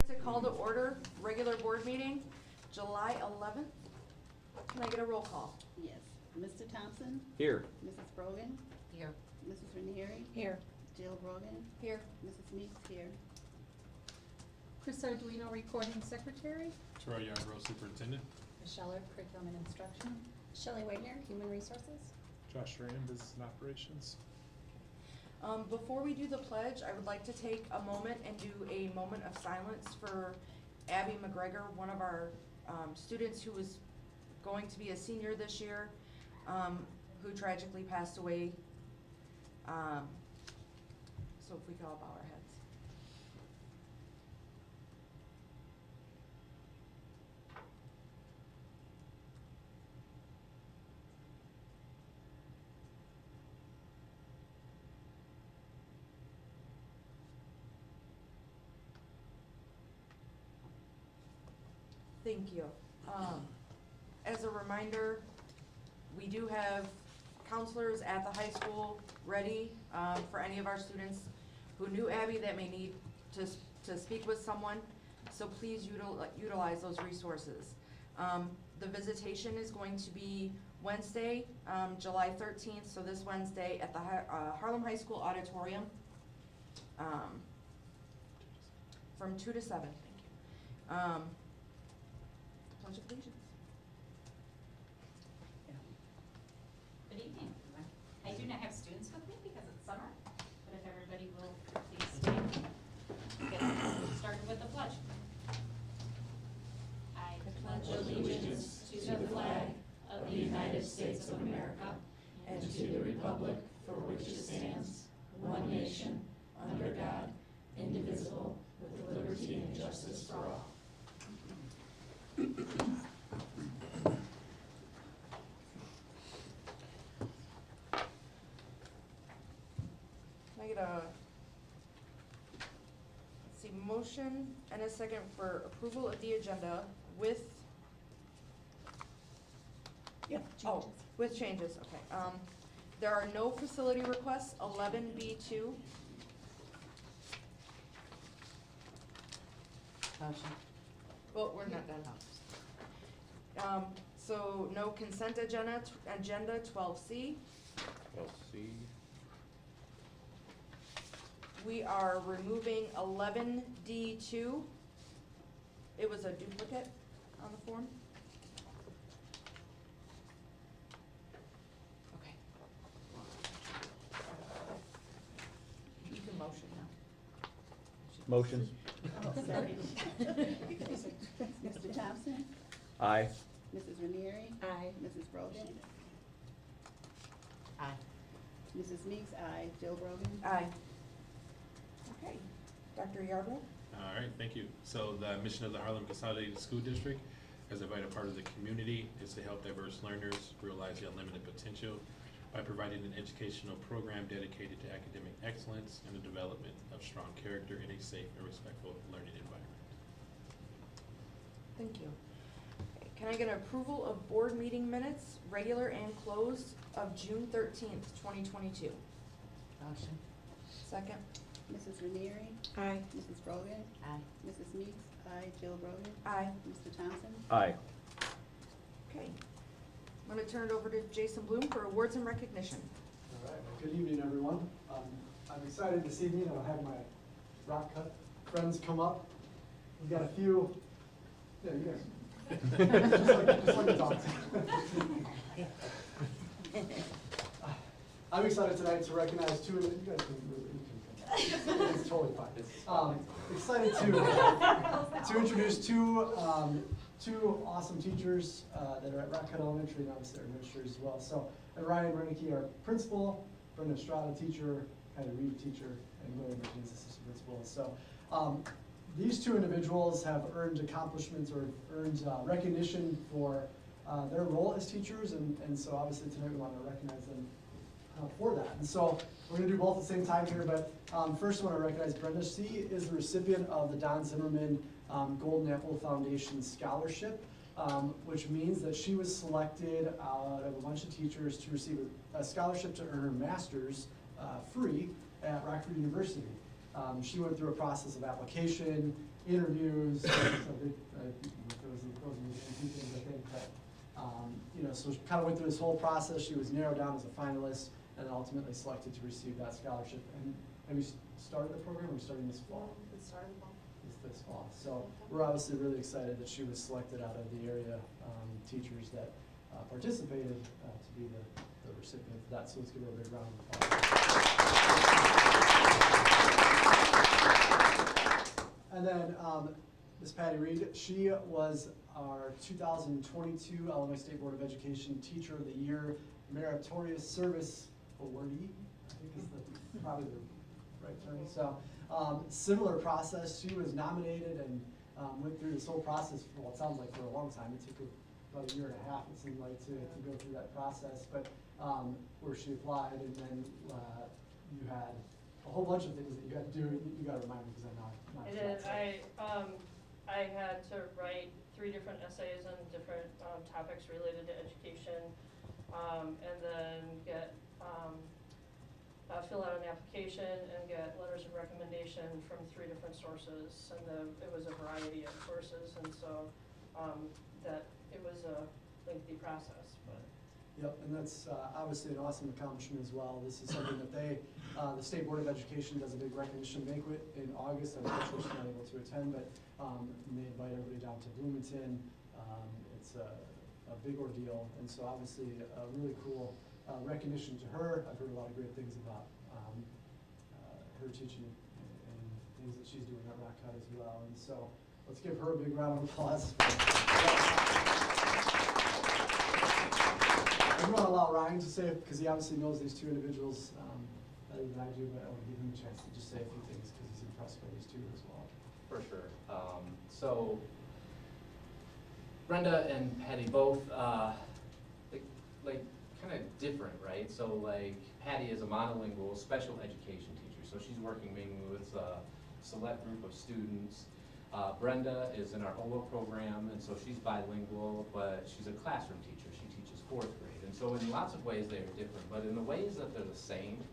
To call to order regular board meeting, July 11th. Can I get a roll call? Yes. Mr. Thompson? Here. Mrs. Brogan? Here. Mrs. Ranieri? Here. Jill Brogan? Here. Mrs. Meeks here. Chris Arduino, Recording Secretary. Troy Yarbrough, Superintendent. Michelle Earp, Curriculum and Instruction. Shelley Wagner, Human Resources. Josh Rand, Business and Operations. Before we do the pledge, I would like to take a moment and do a moment of silence for Abby McGregor, one of our students who was going to be a senior this year, who tragically passed away. So if we could all bow our heads. Thank you. As a reminder, we do have counselors at the high school ready for any of our students who knew Abby that may need to speak with someone. So please utilize those resources. The visitation is going to be Wednesday, July 13th, so this Wednesday at the Harlem High School Auditorium from 2 to 7. Thank you. The Pledge of Allegiance. Good evening, everyone. I do not have students with me because it's summer, but if everybody will please stand, get started with the pledge. I pledge allegiance to the flag of the United States of America and to the republic for which it stands, one nation, under God, indivisible, with liberty and justice for all. Can I get a, let's see, motion and a second for approval of the agenda with, oh, with changes, okay. There are no facility requests, 11B2. Well, we're not done. So no consent agenda, 12C. We are removing 11D2. It was a duplicate on the form. Okay. You can motion now. Motion. Oh, sorry. Mr. Thompson? Aye. Mrs. Ranieri? Aye. Mrs. Brogan? Aye. Mrs. Meeks, aye. Jill Brogan? Aye. Okay, Dr. Yarborough? All right, thank you. So the mission of the Harlem Consolidated School District as a vital part of the community is to help diverse learners realize their unlimited potential by providing an educational program dedicated to academic excellence and the development of strong character in a safe and respectful learning environment. Thank you. Okay, can I get an approval of board meeting minutes, regular and closed, of June 13th, 2022? Motion. Second? Mrs. Ranieri? Aye. Mrs. Brogan? Aye. Mrs. Meeks, aye. Jill Brogan? Aye. Mr. Thompson? Aye. Okay. I'm gonna turn it over to Jason Bloom for awards and recognition. All right, well, good evening, everyone. I'm excited this evening. I'll have my rock cut friends come up. We've got a few, yeah, you guys. Just like the dogs. I'm excited tonight to recognize two, you guys can move, you can come. It's totally fine. Excited to introduce two awesome teachers that are at Rock Cut Elementary, and obviously our administrators as well. So Ryan Renicky, our principal, Brenda Estrada, teacher, Patty Reed, teacher, and William Martinez, assistant principal. So these two individuals have earned accomplishments or earned recognition for their role as teachers, and so obviously tonight we want to recognize them for that. And so we're going to do both at the same time here, but first I want to recognize Brenda. She is the recipient of the Don Zimmerman Golden Apple Foundation Scholarship, which means that she was selected out of a bunch of teachers to receive a scholarship to earn her master's free at Rockford University. She went through a process of application, interviews, so so she kind of went through this whole process. She was narrowed down as a finalist and ultimately selected to receive that scholarship. And have you started the program, or are you starting this fall? It started well. This fall. So we're obviously really excited that she was selected out of the area teachers that participated to be the recipient of that. So let's give her a big round of applause. And then Ms. Patty Reed, she was our 2022 Illinois State Board of Education Teacher of the Year Meritorious Service Awardee, I think is probably the right term. So similar process, she was nominated and went through this whole process, well, it sounds like for a long time. It took her about a year and a half, it seemed like, to go through that process. But where she applied, and then you had a whole bunch of things that you had to do. You got to remind me because I'm not I did. sure. I had to write 3 different essays on different topics related to education, and then fill out an application and get letters of recommendation from 3 different sources, and it was a variety of sources, and so that it was a lengthy process, but. Yep, and that's obviously an awesome accomplishment as well. This is something that the State Board of Education does a big recognition banquet in August. Unfortunately, she's not able to attend, but they invite everybody down to Bloomington. It's a big ordeal, and so obviously a really cool recognition to her. I've heard a lot of great things about her teaching and things that she's doing at Rock Cut as well. And so let's give her a big round of applause. I want to allow Ryan to say it because he obviously knows these 2 individuals better than I do, but I want to give him a chance to just say a few things because he's impressed by these 2 as well. For sure. So Brenda and Patty both like kind of different, right? So like Patty is a monolingual special education teacher, so she's working mainly with a select group of students. Brenda is in our OLA program, and so she's bilingual, but she's a classroom teacher. She teaches 4th grade. And so in lots of ways they are different, but in the ways that they're the same,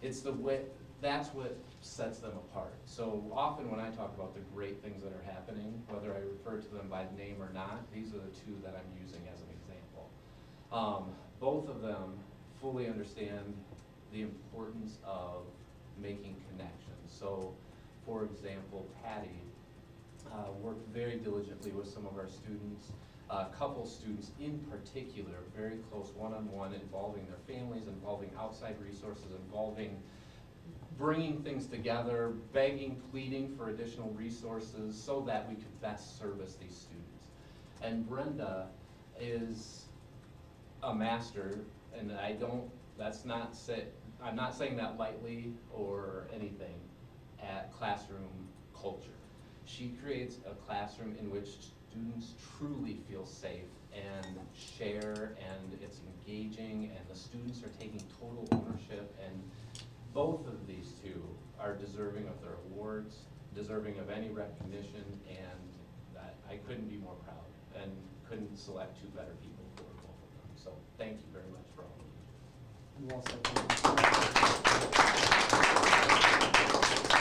it's the way, that's what sets them apart. So often when I talk about the great things that are happening, whether I refer to them by name or not, these are the 2 that I'm using as an example. Both of them fully understand the importance of making connections. So for example, Patty worked very diligently with some of our students, a couple students in particular, very close one-on-one, involving their families, involving outside resources, involving bringing things together, begging, pleading for additional resources so that we could best service these students. And Brenda is a master, and I'm not saying that lightly or anything, at classroom culture. She creates a classroom in which students truly feel safe and share, and it's engaging, and the students are taking total ownership, and both of these 2 are deserving of their awards, deserving of any recognition, and that I couldn't be more proud and couldn't select 2 better people for both of them. So thank you very much for all of you. Well said.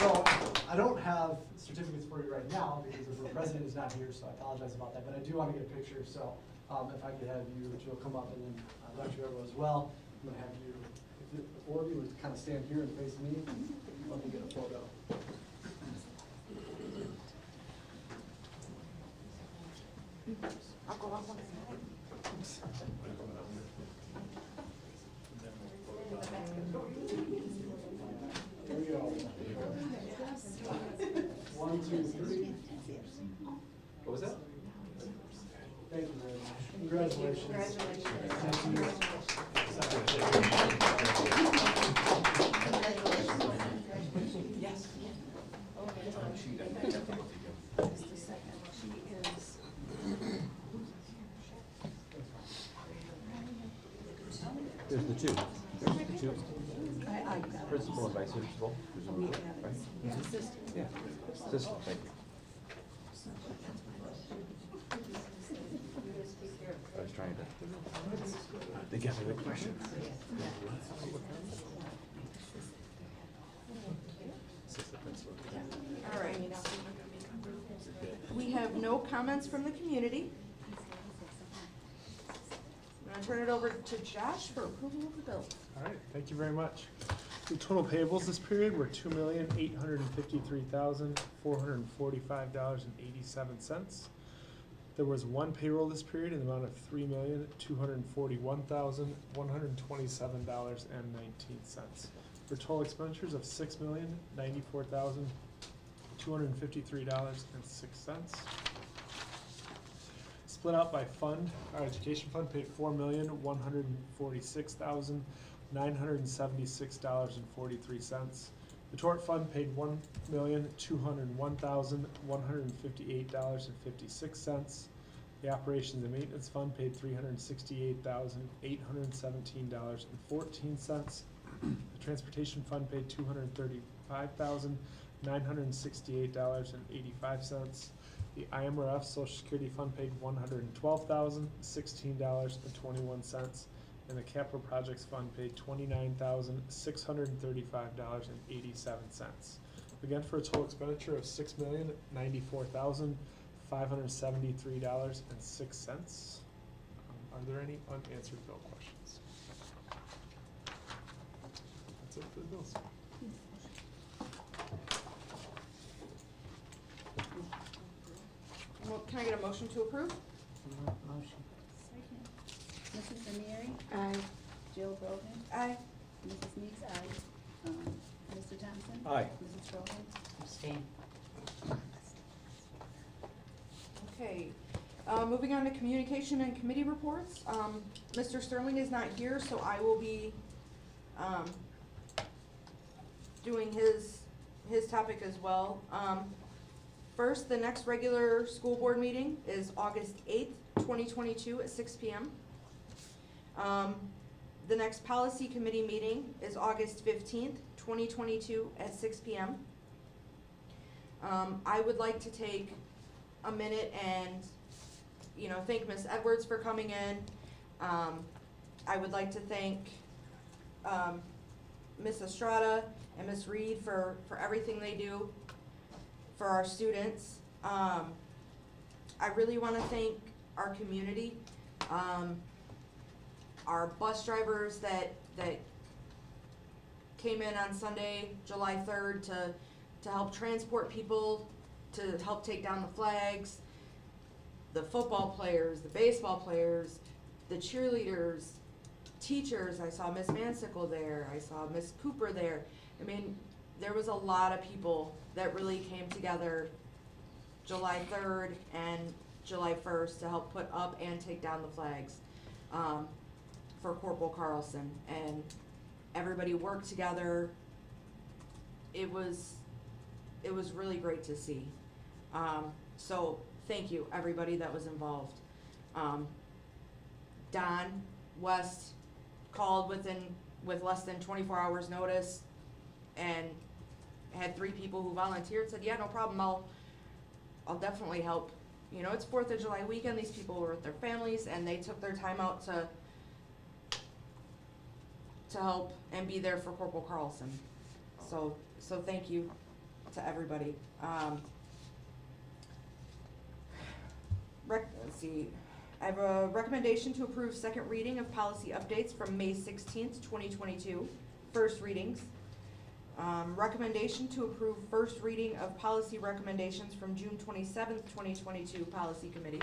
So I don't have certificates for you right now because the president is not here, so I apologize about that. But I do want to get a picture, so if I could have you, Jill, come up, and then Dr. Evo as well. I'm going to have you, if the 4 of you would kind of stand here and face me. Let me get a photo. I'll go on one side. Here we go. 1, 2, 3. What was that? Thank you very much. Congratulations. Yes. There's the 2. There's the 2. Principal and vice principal. Right? Yeah. Assistant, thank you. I was trying to get the question. All right. We have no comments from the community. I'm going to turn it over to Josh for approval of the bill. All right, thank you very much. The total payables this period were $2,853,445.87. There was 1 payroll this period in the amount of $3,241,127.19. For total expenditures of $6,094,253.06. Split out by fund, our education fund paid $4,146,976.43. The tort fund paid $1,201,158.56. The operations and maintenance fund paid $368,817.14. The transportation fund paid $235,968.85. The IMRF Social Security Fund paid $112,016.21, and the Capital Projects Fund paid $29,635.87. Again, for a total expenditure of $6,094,573.06. Are there any unanswered bill questions? That's it for the bills. Well, can I get a motion to approve? Motion. Second. Mrs. Ranieri? Aye. Jill Brogan? Aye. Mrs. Meeks, aye. Mr. Thompson? Aye. Mrs. Rowland? Abstain. Okay, moving on to communication and committee reports. Mr. Sterling is not here, so I will be, doing his topic as well. First, the next regular school board meeting is August 8th, 2022 at 6 p.m. The next policy committee meeting is August 15th, 2022 at 6 p.m. I would like to take a minute and, thank Ms. Edwards for coming in. I would like to thank Ms. Estrada and Ms. Reed for everything they do for our students. I really want to thank our community, our bus drivers that came in on Sunday, July 3rd to help transport people, to help take down the flags, the football players, the baseball players, the cheerleaders, teachers. I saw Miss Mansicle there, I saw Miss Cooper there. I mean, there was a lot of people that really came together July 3rd and July 1st to help put up and take down the flags for Corporal Carlson, and everybody worked together. It was really great to see. So thank you, everybody that was involved. Don West called with less than 24 hours notice and had 3 people who volunteered, said, yeah, no problem, I'll definitely help. It's 4th of July weekend, these people were with their families, and they took their time out to help and be there for Corporal Carlson. So thank you to everybody. Let's see, I have a recommendation to approve second reading of policy updates from May 16th, 2022, first readings. Recommendation to approve first reading of policy recommendations from June 27th, 2022, policy committee.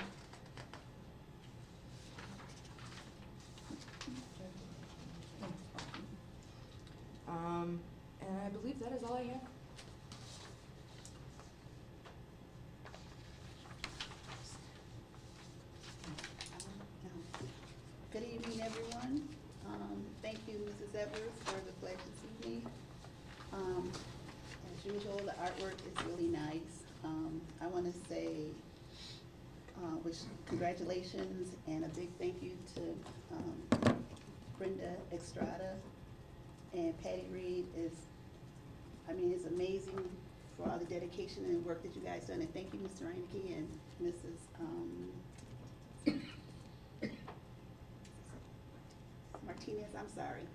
And I believe that is all I have. Good evening, everyone. Thank you, Mrs. Edwards, for the pledge this evening. As usual, the artwork is really nice. I want to say congratulations and a big thank you to Brenda Estrada and Patty Reed. It's amazing for all the dedication and work that you guys done. And thank you, Mr. Reinke and Mrs. Martinez, I'm sorry.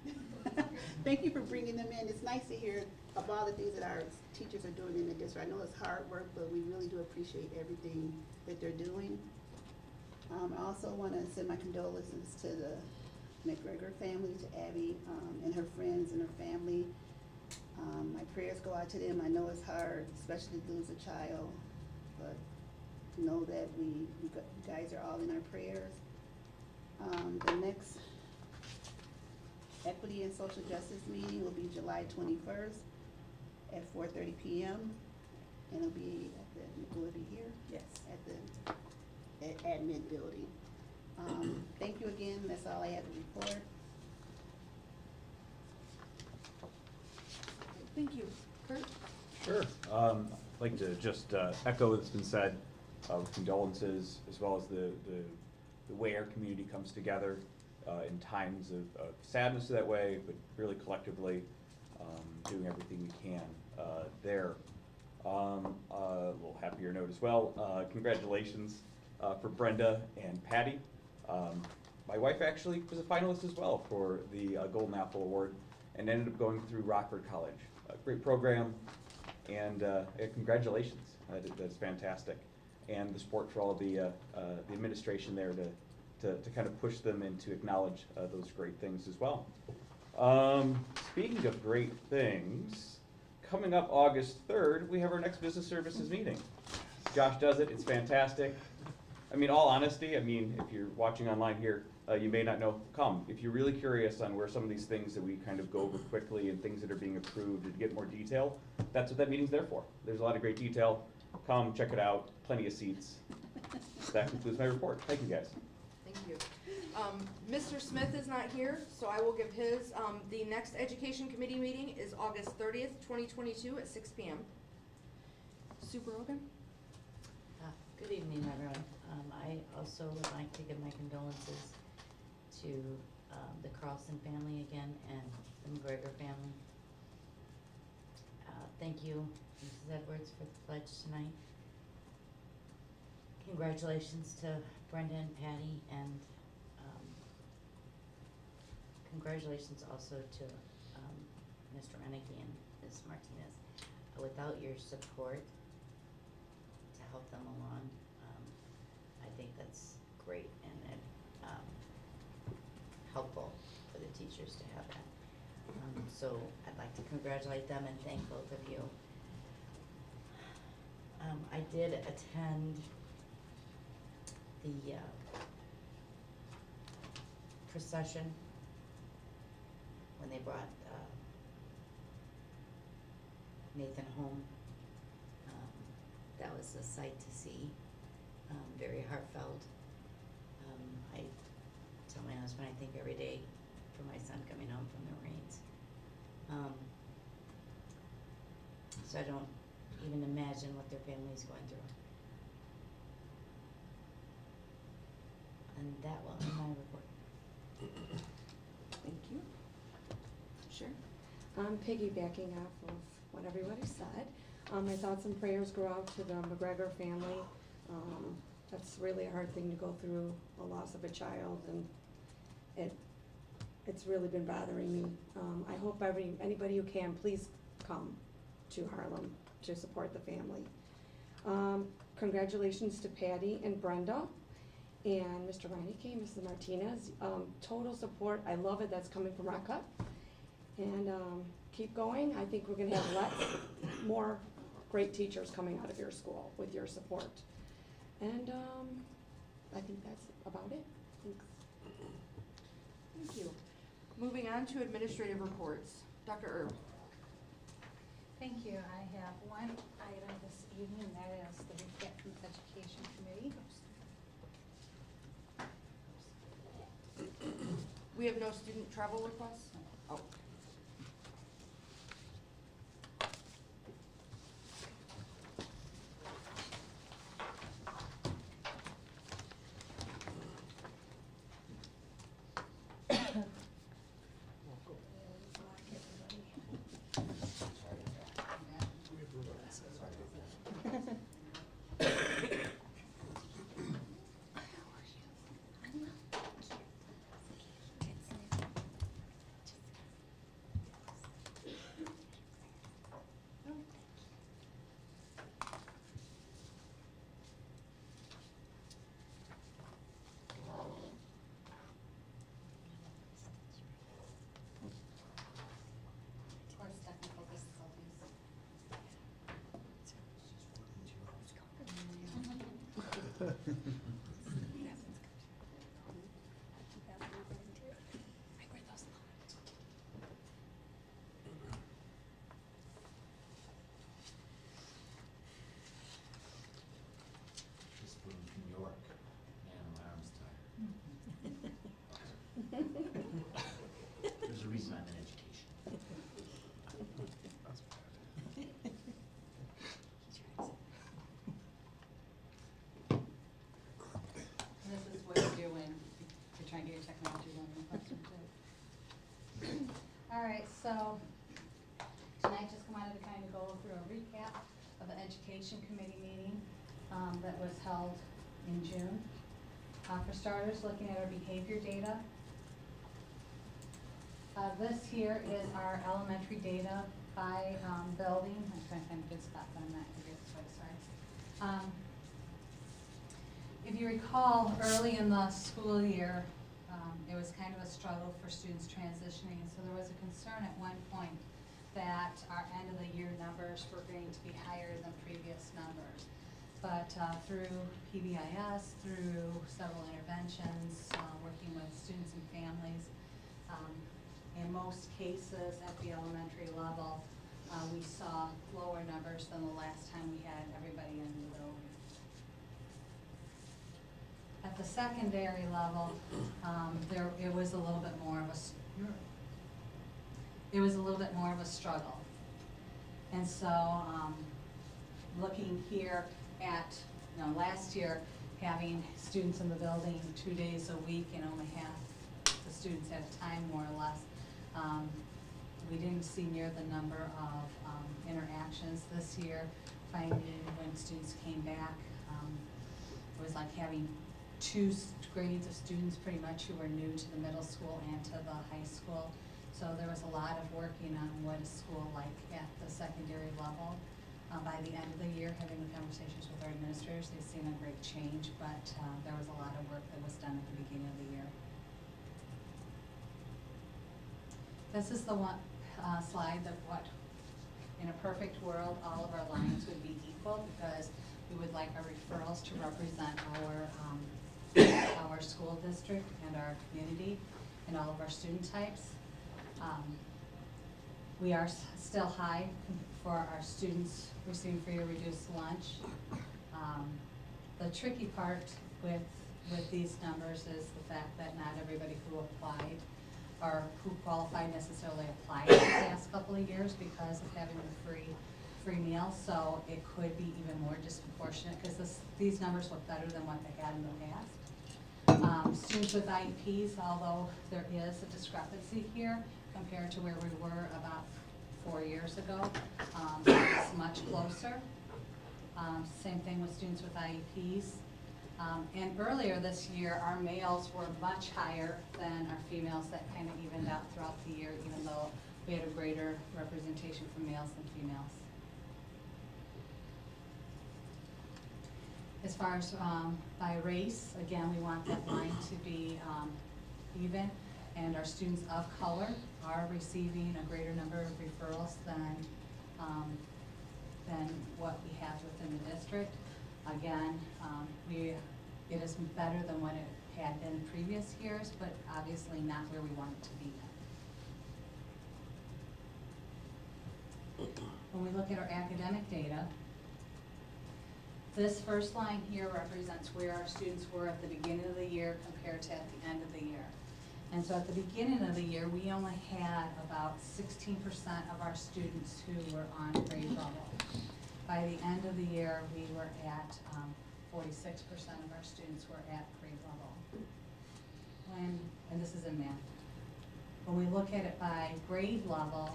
Thank you for bringing them in. It's nice to hear of all the things that our teachers are doing in the district. I know it's hard work, but we really do appreciate everything that they're doing. I also want to send my condolences to the McGregor family, to Abby and her friends and her family. My prayers go out to them. I know it's hard, especially to lose a child, but know that you guys are all in our prayers. The next Equity and Social Justice meeting will be July 21st at 4:30 p.m. and it'll be will it be here? Yes. At the admin building. Thank you again. That's all I have to report. Thank you. Kurt? Sure. I'd like to just echo what's been said, with condolences, as well as the way our community comes together in times of sadness that way, but really collectively doing everything we can there. A little happier note as well. Congratulations for Brenda and Patty. My wife actually was a finalist as well for the Golden Apple Award and ended up going through Rockford College. A great program, and congratulations. That's fantastic. And the support for all the administration there to kind of push them and to acknowledge those great things as well. Speaking of great things, coming up August 3rd, we have our next business services meeting. Josh does it, it's fantastic. I mean, all honesty, I mean, if you're watching online here, you may not know, come. If you're really curious on where some of these things that we kind of go over quickly and things that are being approved and get more detail, that's what that meeting's there for. There's a lot of great detail. Come, check it out, plenty of seats. That concludes my report. Thank you, guys. Thank you. Mr. Smith is not here, so I will give his. The next Education Committee meeting is August 30th, 2022 at 6 p.m. Super Rogan? Good evening, everyone. I also would like to give my condolences to the Carlson family again and the McGregor family. Thank you, Mrs. Edwards, for the pledge tonight. Congratulations to Brenda and Patty, and congratulations also to Mr. Reneke and Ms. Martinez. Without your support to help them along, I think that's great and helpful for the teachers to have that. So I'd like to congratulate them and thank both of you. I did attend the procession when they brought Nathan home. That was a sight to see, very heartfelt. I tell my husband I think every day for my son coming home from the Marines. So I don't even imagine what their family's going through. And that will end my report. Thank you. Sure. I'm piggybacking off of what everybody said. My thoughts and prayers go out to the McGregor family. That's really a hard thing to go through, a loss of a child, and it's really been bothering me. I hope anybody who can, please come to Harlem to support the family. Congratulations to Patty and Brenda and Mr. Reineke, Mrs. Martinez. Total support. I love it. That's coming from Rock Cut. And keep going. I think we're going to have lots more great teachers coming out of your school with your support. And I think that's about it. Thanks. Thank you. Moving on to administrative reports. Dr. Erb. Thank you. I have one item this evening, and that is the report from the Education Committee. We have no student travel requests? Oh. Just flew from New York. Man, my arm's tired. There's a reason I'm in education. This is what you're doing to try and get your technology going in the classroom too. All right, so tonight just wanted to kind of go through a recap of the Education Committee meeting that was held in June. For starters, looking at our behavior data. This here is our elementary data by building. I'm trying to find a good spot, but I'm not going to get this way, sorry. If you recall, early in the school year, it was kind of a struggle for students transitioning, and so there was a concern at one point that our end of the year numbers were going to be higher than previous numbers. But through PBIS, through several interventions, working with students and families, in most cases at the elementary level, we saw lower numbers than the last time we had everybody in the building. At the secondary level, it was a little bit more of a struggle. And so, looking here at, last year, having students in the building 2 days a week and only half the students at a time, more or less, we didn't see near the number of interactions this year. Finding when students came back, it was like having 2 grades of students pretty much who were new to the middle school and to the high school. So there was a lot of working on what is school like at the secondary level. By the end of the year, having the conversations with our administrators, they've seen a great change, but there was a lot of work that was done at the beginning of the year. This is the one slide that in a perfect world, all of our lines would be equal, because we would like our referrals to represent our school district and our community and all of our student types. We are still high for our students receiving free or reduced lunch. The tricky part with these numbers is the fact that not everybody who applied or who qualified necessarily applied the past couple of years because of having the free meal. So it could be even more disproportionate, because these numbers look better than what they had in the past. Students with IEPs, although there is a discrepancy here compared to where we were about 4 years ago, it's much closer. Same thing with students with IEPs. And earlier this year, our males were much higher than our females. That kind of evened out throughout the year, even though we had a greater representation for males than females. As far as by race, again, we want that line to be even, and our students of color are receiving a greater number of referrals than what we have within the district. Again, it is better than what it had been in previous years, but obviously not where we want it to be yet. When we look at our academic data, this first line here represents where our students were at the beginning of the year compared to at the end of the year. And so at the beginning of the year, we only had about 16% of our students who were on grade level. By the end of the year, we were at 46% of our students were at grade level. And this is in math. When we look at it by grade level,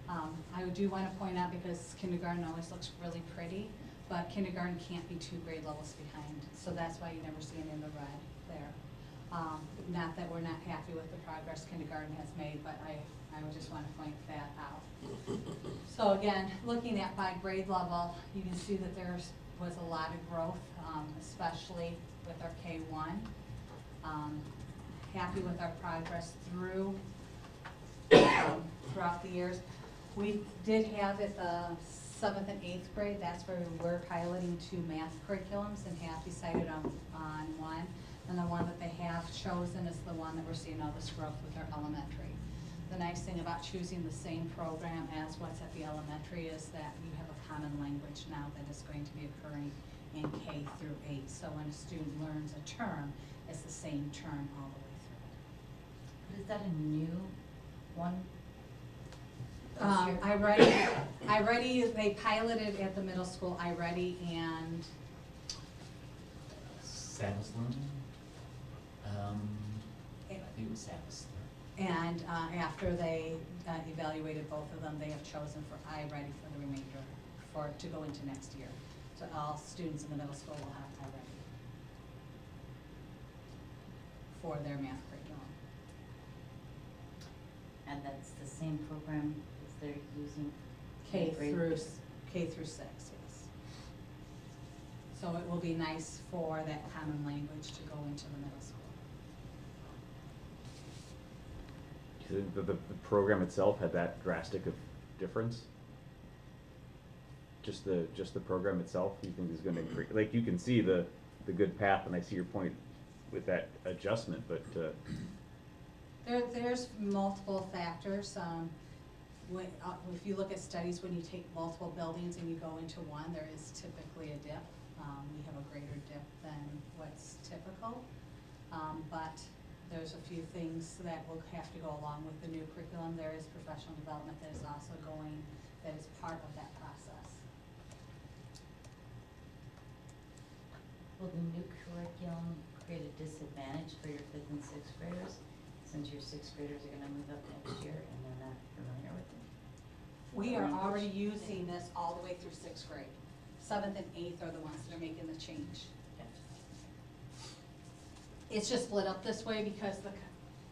I do want to point out, because kindergarten always looks really pretty, but kindergarten can't be 2 grade levels behind. So that's why you never see it in the red there. Not that we're not happy with the progress kindergarten has made, but I would just want to point that out. So again, looking at by grade level, you can see that there was a lot of growth, especially with our K-1. Happy with our progress throughout the years. We did have at the 7th and 8th grade, that's where we were piloting 2 math curriculums, and have decided on one. And the one that they have chosen is the one that we're seeing all this growth with our elementary. The nice thing about choosing the same program as what's at the elementary is that you have a common language now that is going to be occurring in K through 8. So when a student learns a term, it's the same term all the way through. Is that a new one? They piloted at the middle school, iReady and Saddlesloom? I think it was Saddlesloom. and after they evaluated both of them, they have chosen for iReady for the remainder to go into next year. So all students in the middle school will have iReady for their math curriculum. And that's the same program as they're using? K grade? through 6, yes. So it will be nice for that common language to go into the middle school. The program itself had that drastic of difference? Just the program itself, you think is gonna increase, like, you can see the good path, and I see your point with that adjustment, but, There's multiple factors. If you look at studies, when you take multiple buildings and you go into one, there is typically a dip. We have a greater dip than what's typical. But there's a few things that will have to go along with the new curriculum. There is professional development that is also going, that is part of that process. Will the new curriculum create a disadvantage for your 5th and 6th graders, since your 6th graders are gonna move up next year and they're not familiar with it? We are already using this all the way through 6th grade. 7th and 8th are the ones that are making the change. It's just split up this way because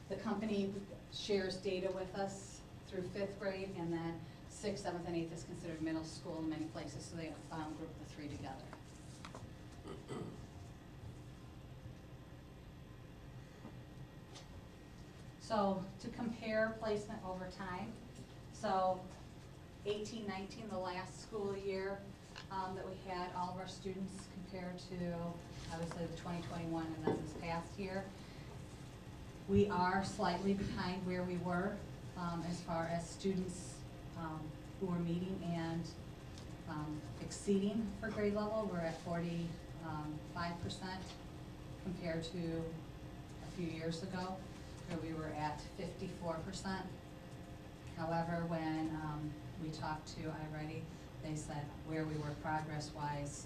the company shares data with us through 5th grade, and then 6th, 7th, and 8th is considered middle school in many places, so they group the 3 together. So to compare placement over time, so 18-19, the last school year that we had all of our students compared to obviously the 2021 and then this past year, we are slightly behind where we were as far as students who are meeting and exceeding for grade level. We're at 45% compared to a few years ago, where we were at 54%. However, when we talked to iReady, they said where we were progress-wise,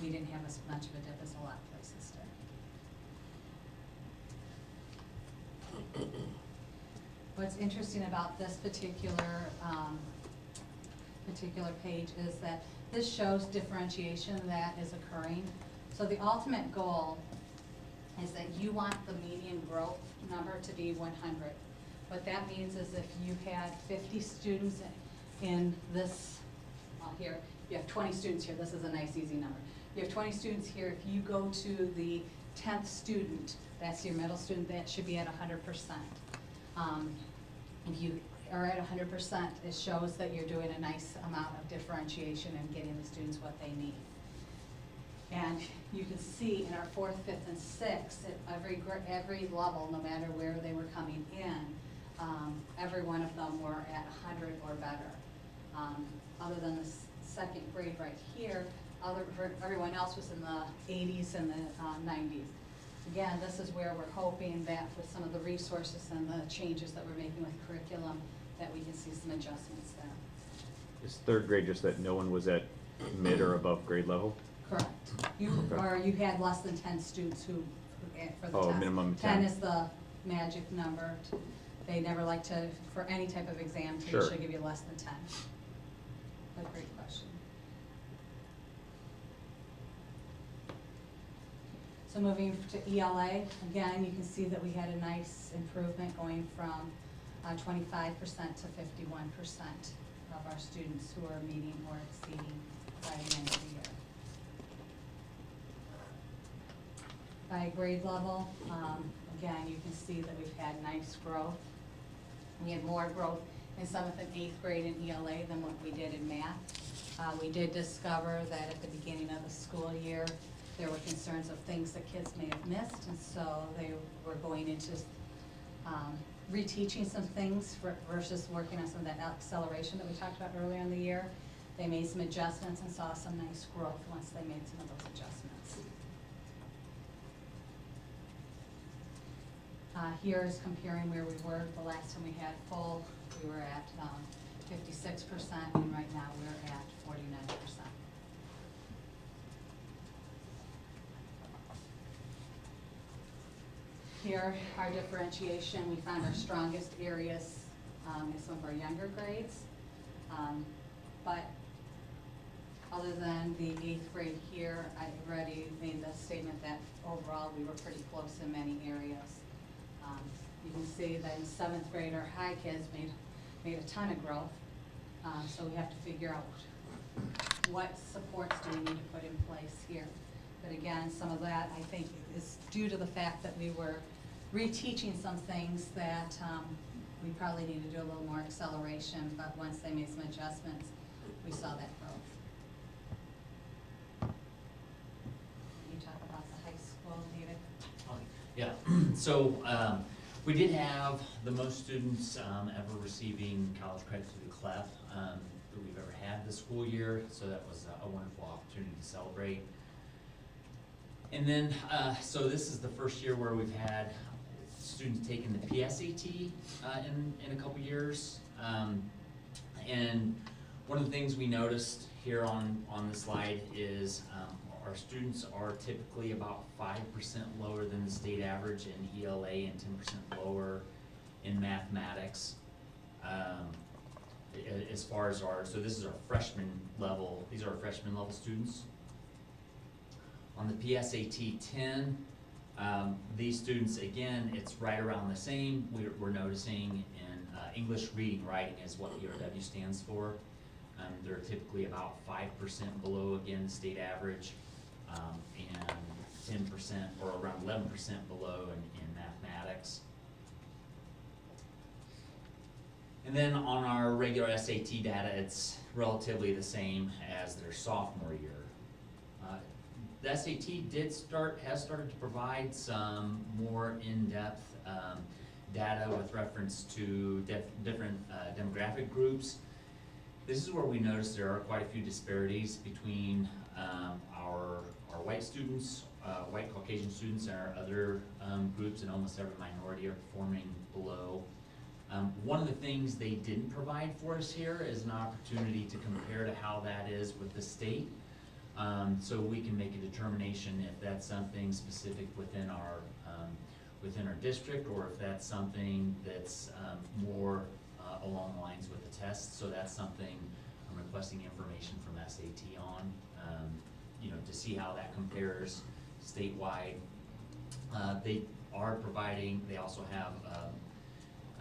we didn't have as much of a dip as a lot of places did. What's interesting about this particular page is that this shows differentiation that is occurring. So the ultimate goal is that you want the median growth number to be 100. What that means is if you had 50 students in this, well, here, you have 20 students here, this is a nice easy number. You have 20 students here, if you go to the 10th student, that's your middle student, that should be at 100%. If you are at 100%, it shows that you're doing a nice amount of differentiation and getting the students what they need. And you can see in our 4th, 5th, and 6th, at every level, no matter where they were coming in, every one of them were at 100 or better. Other than the 2nd grade right here, everyone else was in the 80s and the 90s. Again, this is where we're hoping that with some of the resources and the changes that we're making with curriculum, that we can see some adjustments there. is 3rd grade just that no one was at mid or above grade level? Correct. Or you had less than 10 students who for the Oh, test. minimum 10 10. is the magic number. They never like to, for any type of exam, to Sure. usually give you less than 10. A great question. So moving to ELA, again, you can see that we had a nice improvement going from 25% to 51% of our students who are meeting or exceeding by the end of the year. By grade level, again, you can see that we've had nice growth. We had more growth in 7th and 8th grade in ELA than what we did in math. We did discover that at the beginning of the school year, there were concerns of things that kids may have missed, and so they were going into reteaching some things versus working on some of that acceleration that we talked about earlier in the year. They made some adjustments and saw some nice growth once they made some of those adjustments. Here is comparing where we were the last time we had full. We were at 56%, and right now we're at 49%. Here, our differentiation, we found our strongest areas in some of our younger grades. But Other than the 8th grade here, I already made the statement that overall we were pretty close in many areas. You can see that in 7th grade, our high kids made a ton of growth. So we have to figure out what supports do we need to put in place here. But again, some of that I think is due to the fact that we were reteaching some things that we probably need to do a little more acceleration, but once they made some adjustments, we saw that growth. You talk about the high school, David? Yeah, so we did have the most students ever receiving college credit through the CLEF that we've ever had this school year, so that was a wonderful opportunity to celebrate. And then, so this is the first year where we've had students taking the PSAT in a couple years. And one of the things we noticed here on the slide is our students are typically about 5% lower than the state average in ELA and 10% lower in mathematics. As far as so this is our freshman level, these are our freshman level students. On the PSAT 10, these students, again, it's right around the same. We're noticing in English reading, writing is what ERW stands for. They're typically about 5% below, again, the state average, and 10% or around 11% below in mathematics. And then on our regular SAT data, it's relatively the same as their sophomore year. The SAT has started to provide some more in-depth data with reference to different demographic groups. This is where we notice there are quite a few disparities between our white students, white Caucasian students, and our other groups, and almost every minority are performing below. One of the things they didn't provide for us here is an opportunity to compare to how that is with the state. So we can make a determination if that's something specific within our district, or if that's something that's more along the lines with the test. So that's something I'm requesting information from SAT on, to see how that compares statewide. They are providing, they also have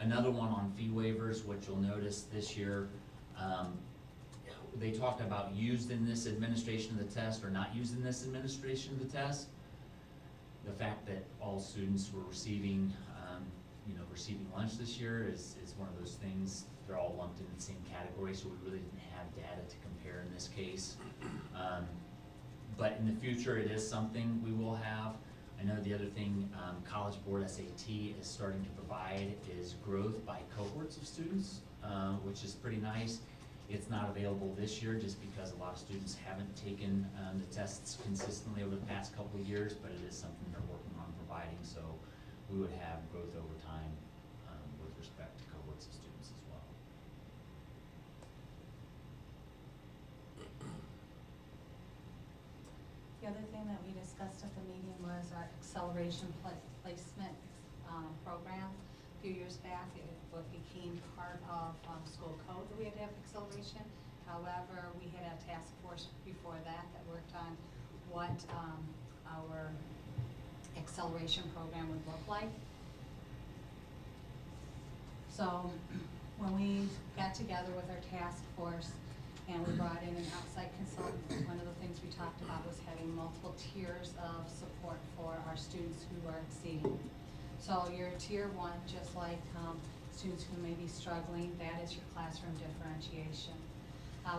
another one on fee waivers, which you'll notice this year. They talked about used in this administration of the test or not used in this administration of the test. The fact that all students were receiving lunch this year is one of those things. They're all lumped in the same category, so we really didn't have data to compare in this case. But in the future, it is something we will have. I know the other thing College Board SAT is starting to provide is growth by cohorts of students, which is pretty nice. It's not available this year just because a lot of students haven't taken the tests consistently over the past couple of years, but it is something they're working on providing, so we would have growth over time with respect to cohorts of students as well. The other thing that we discussed at the meeting was our acceleration placement program. A few years back, it became part of school code that we had to have acceleration. However, we had a task force before that worked on what our acceleration program would look like. So when we got together with our task force and we brought in an outside consultant, one of the things we talked about was having multiple tiers of support for our students who are exceeding. So your tier 1, just like students who may be struggling, that is your classroom differentiation.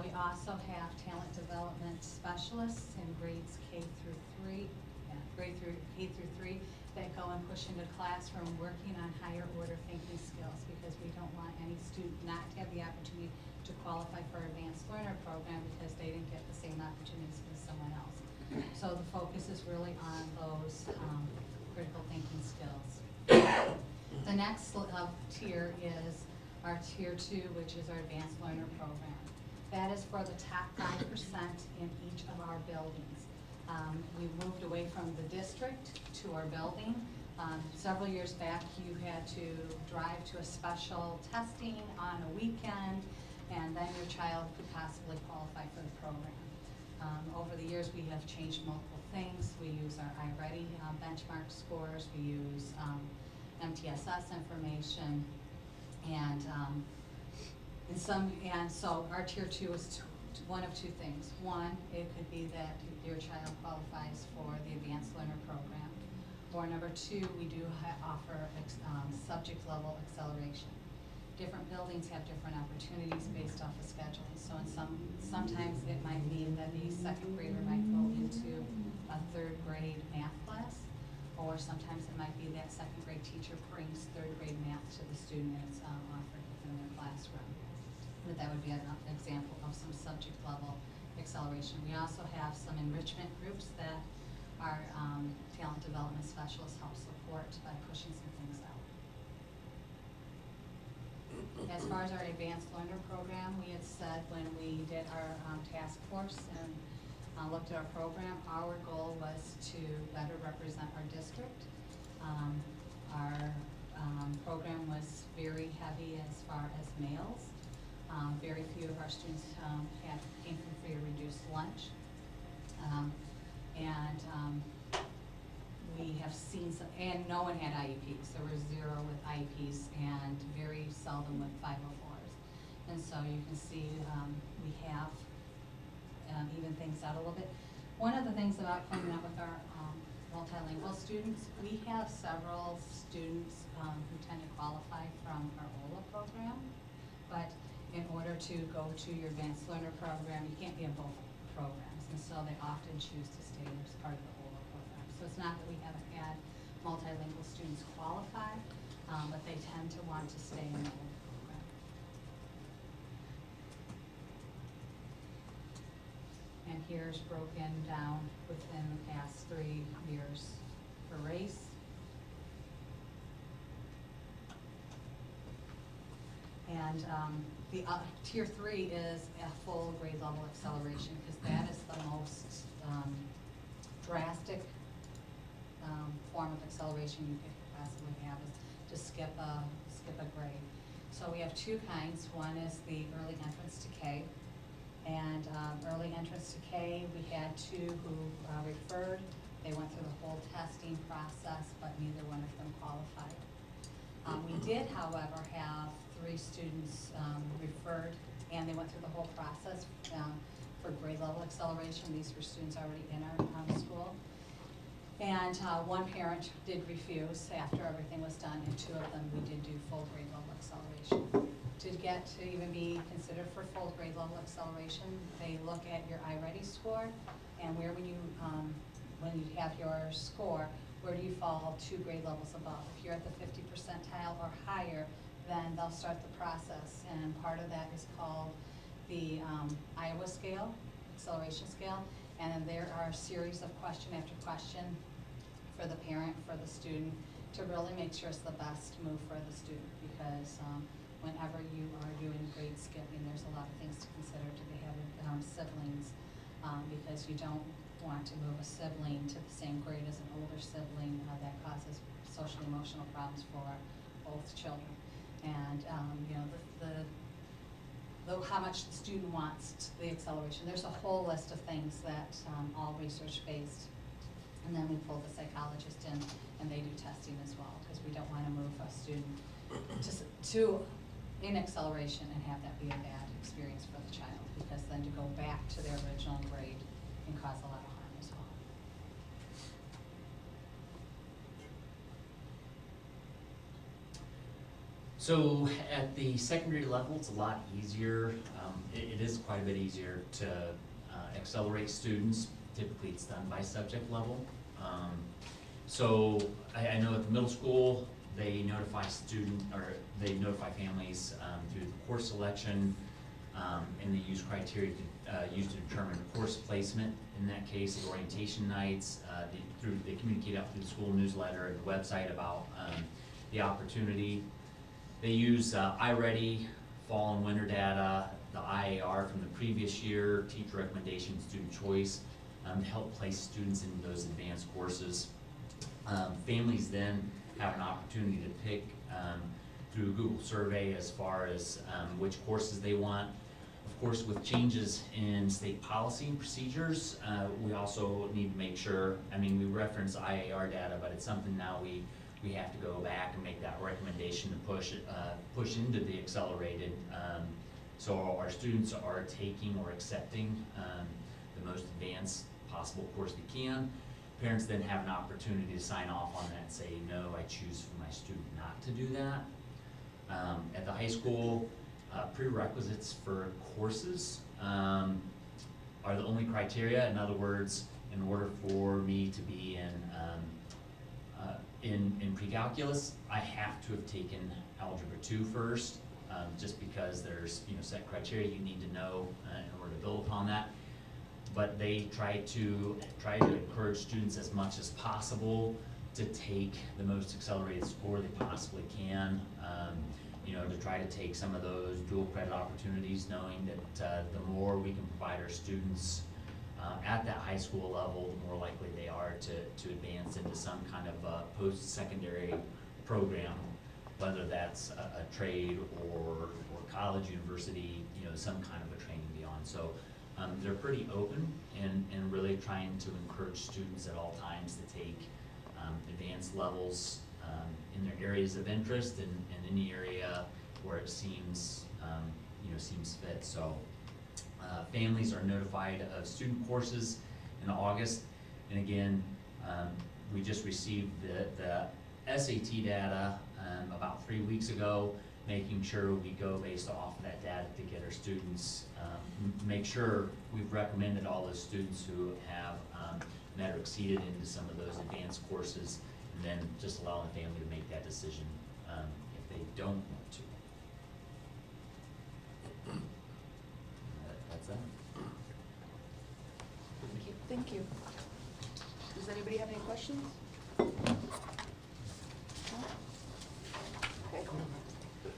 We also have talent development specialists in grades K through 3, K through 3, that go and push into classroom working on higher order thinking skills, because we don't want any student not to have the opportunity to qualify for advanced learner program because they didn't get the same opportunities as someone else. So the focus is really on those critical thinking skills. The next tier is our tier 2, which is our advanced learner program. That is for the top 5% in each of our buildings. We moved away from the district to our building. Several years back, you had to drive to a special testing on a weekend, and then your child could possibly qualify for the program. Over the years, we have changed multiple things. We use our iReady benchmark scores. We use MTSS information, and so our tier 2 is one of two things. One, it could be that your child qualifies for the advanced learner program, or number 2, we do offer subject level acceleration. Different buildings have different opportunities based off of scheduling. So sometimes it might mean that the second grader might go into a third grade math class, or sometimes it might be that second grade teacher brings third grade math to the student and it's offered within their classroom. But that would be an example of some subject level acceleration. We also have some enrichment groups that our talent development specialists help support by pushing some things out. As far as our advanced learner program, we had said when we did our task force and looked at our program, our goal was to better represent our district. Our program was very heavy as far as males. Very few of our students came from free or reduced lunch. We have seen some, and no one had IEPs. There were 0 with IEPs and very seldom with 504s. And so you can see we have even things out a little bit. One of the things about coming out with our multilingual students, we have several students who tend to qualify from our OLA program, but in order to go to your advanced learner program, you can't be in both programs, and so they often choose to stay as part of the OLA program. So it's not that we haven't had multilingual students qualify, but they tend to want to stay in the OLA program. And here's broken down within the past 3 years for race. And the tier 3 is a full grade level acceleration, because that is the most drastic form of acceleration you could possibly have, is to skip a grade. So we have 2 kinds. One is the early entrance to K. And early entrance to K, we had 2 who referred. They went through the whole testing process, but neither one of them qualified. We did, however, have 3 students referred, and they went through the whole process for grade level acceleration. These were students already in our school. And 1 parent did refuse after everything was done, and 2 of them we did do full grade level acceleration. To get to even be considered for full grade level acceleration, they look at your iReady score, and where when you have your score, where do you fall 2 grade levels above? If you're at the 50 percentile or higher, then they'll start the process, and part of that is called the Iowa scale, acceleration scale, and then there are a series of question after question for the parent, for the student, to really make sure it's the best move for the student, because whenever you are doing grade skipping, there's a lot of things to consider. Do they have siblings? Because you don't want to move a sibling to the same grade as an older sibling. That causes social emotional problems for both children. And you know, how much the student wants the acceleration. There's a whole list of things that all research based. And then we pull the psychologist in, and they do testing as well, because we don't want to move a student in acceleration and have that be a bad experience for the child, because then to go back to their original grade can cause a lot of harm as well. So at the secondary level, it's a lot easier. It is quite a bit easier to accelerate students. Typically, it's done by subject level. So I know at the middle school, they notify families through the course selection, and they use criteria to use to determine course placement. In that case, at orientation nights, they communicate out through the school newsletter and the website about the opportunity. They use iReady, fall and winter data, the IAR from the previous year, teacher recommendations, student choice, to help place students in those advanced courses. Families then have an opportunity to pick through Google survey as far as which courses they want, Of course, with changes in state policy and procedures, we also need to make sure, I mean, we reference IAR data, but it's something now we have to go back and make that recommendation to push into the accelerated, so our students are taking or accepting the most advanced possible course they can. Parents then have an opportunity to sign off on that and say, no, I choose for my student not to do that. At the high school, prerequisites for courses are the only criteria. In other words, in order for me to be in pre-calculus, I have to have taken Algebra 2 first, just because there's set criteria you need to know in order to build upon that. But they try to encourage students as much as possible to take the most accelerated score they possibly can. To try to take some of those dual credit opportunities, knowing that the more we can provide our students at that high school level, the more likely they are to advance into some kind of post-secondary program, whether that's a trade or college, university, some kind of a training beyond. So they're pretty open and really trying to encourage students at all times to take advanced levels in their areas of interest and any area where it seems seems fit. So families are notified of student courses in August, and again, we just received the SAT data about 3 weeks ago, making sure we go based off of that data to get our students, make sure we've recommended all those students who have met or exceeded into some of those advanced courses, and then just allow the family to make that decision if they don't want to. That's that. Thank you. Does anybody have any questions?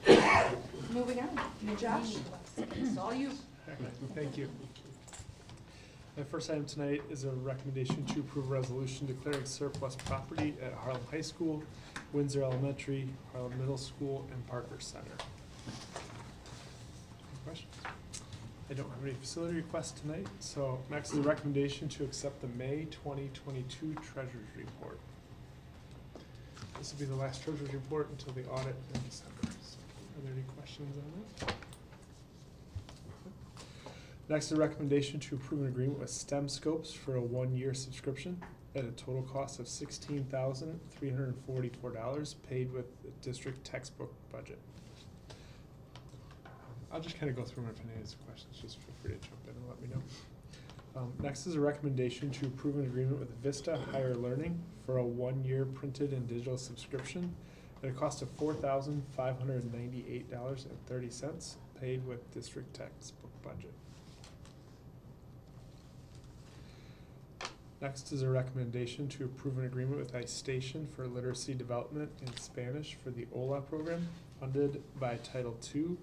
Okay. Moving on. Josh, it's all you. Thank you. My first item tonight is a recommendation to approve a resolution declaring surplus property at Harlem High School, Windsor Elementary, Harlem Middle School, and Parker Center. Any questions? I don't have any facility requests tonight, so next is a recommendation to accept the May 2022 Treasurer's Report. This will be the last Treasurer's Report until the audit in December. So, are there any questions on that? Next is a recommendation to approve an agreement with STEM Scopes for a 1-year subscription at a total cost of $16,344 paid with the district textbook budget. I'll just kind of go through them. If any has questions, just feel free to jump in and let me know. Next is a recommendation to approve an agreement with Vista Higher Learning for a 1-year printed and digital subscription at a cost of $4,598.30 paid with district textbook budget. Next is a recommendation to approve an agreement with iStation for literacy development in Spanish for the OLA program funded by Title II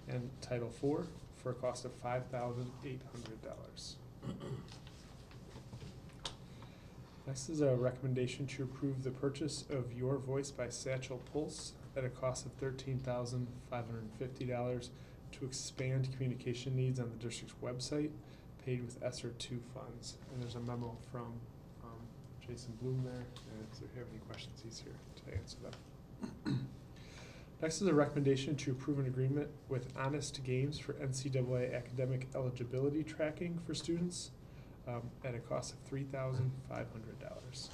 and Title IV for a cost of $5,800. Next is a recommendation to approve the purchase of Your Voice by Satchel Pulse at a cost of $13,550 to expand communication needs on the district's website, paid with ESSER II funds. And there's a memo from Jason Bloom there, and so if you have any questions, he's here to answer them. Next is a recommendation to approve an agreement with Honest Games for NCAA academic eligibility tracking for students at a cost of $3,500.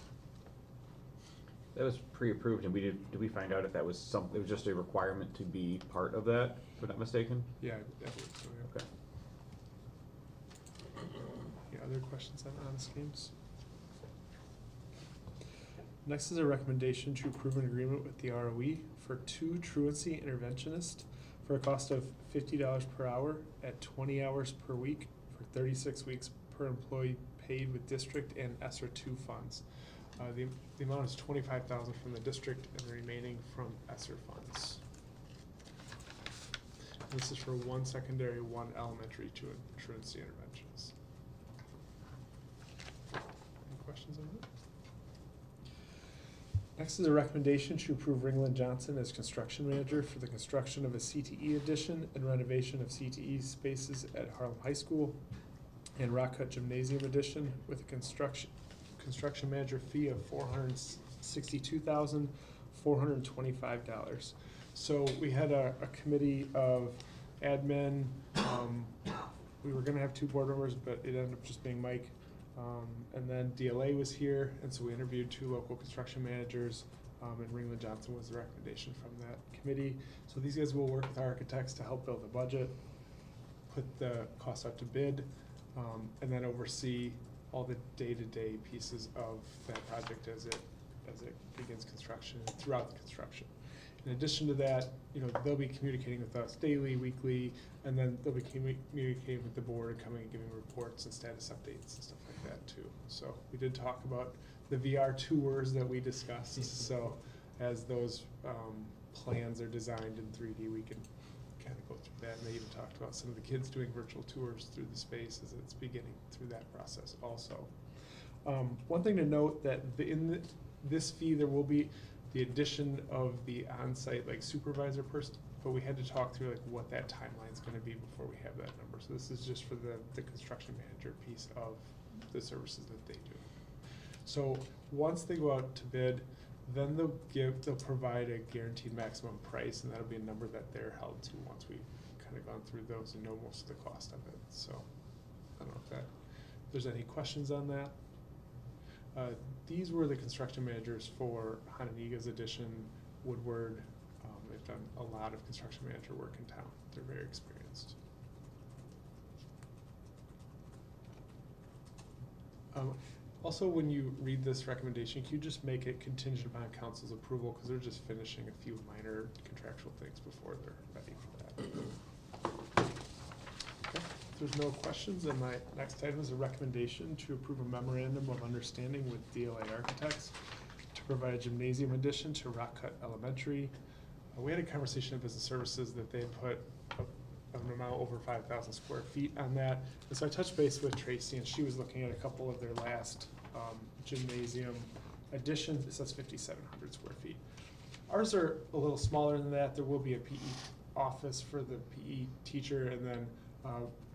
That was pre-approved, and did we find out if that was it was just a requirement to be part of that, if I'm not mistaken? Yeah, I believe so, yeah. Okay. Any other questions on Honest Games? Next is a recommendation to approve an agreement with the ROE for 2 truancy interventionists for a cost of $50 per hour at 20 hours per week for 36 weeks per employee paid with district and ESSER II funds. The amount is $25,000 from the district and the remaining from ESSER funds. This is for 1 secondary, 1 elementary truancy interventions. Any questions on that? Next is a recommendation to approve Ringland Johnson as construction manager for the construction of a CTE addition and renovation of CTE spaces at Harlem High School and Rock Cut Gymnasium addition with a construction manager fee of $462,425. So we had a committee of admin. We were gonna have 2 board members, but it ended up just being Mike. And then DLA was here, and so we interviewed 2 local construction managers, and Ringland Johnson was the recommendation from that committee. So these guys will work with architects to help build the budget, put the cost out to bid, and then oversee all the day-to-day pieces of that project as it begins construction and throughout the construction. In addition to that, they'll be communicating with us daily, weekly, and then they'll be communicating with the board and coming and giving reports and status updates and stuff like that too. So we did talk about the VR tours that we discussed. So as those plans are designed in 3D, we can kind of go through that. And they even talked about some of the kids doing virtual tours through the space as it's beginning through that process also. One thing to note that in this fee there will be the addition of the on-site supervisor person, but we had to talk through what that timeline is going to be before we have that number. So this is just for the construction manager piece of the services that they do. So once they go out to bid, then they'll provide a guaranteed maximum price, and that'll be a number that they're held to once we've kind of gone through those and know most of the cost of it. So I don't know if there's any questions on that. These were the construction managers for Hananiga's addition, Woodward. They've done a lot of construction manager work in town. They're very experienced. Also, when you read this recommendation, can you just make it contingent upon council's approval, because they're just finishing a few minor contractual things before they're ready for that. Okay. If there's no questions, then my next item is a recommendation to approve a memorandum of understanding with DLA Architects to provide a gymnasium addition to Rock Cut Elementary. We had a conversation in business services that they had put an amount over 5,000 square feet on that. And so I touched base with Tracy, and she was looking at a couple of their last gymnasium additions. It says 5,700 square feet. Ours are a little smaller than that. There will be a PE office for the PE teacher, and then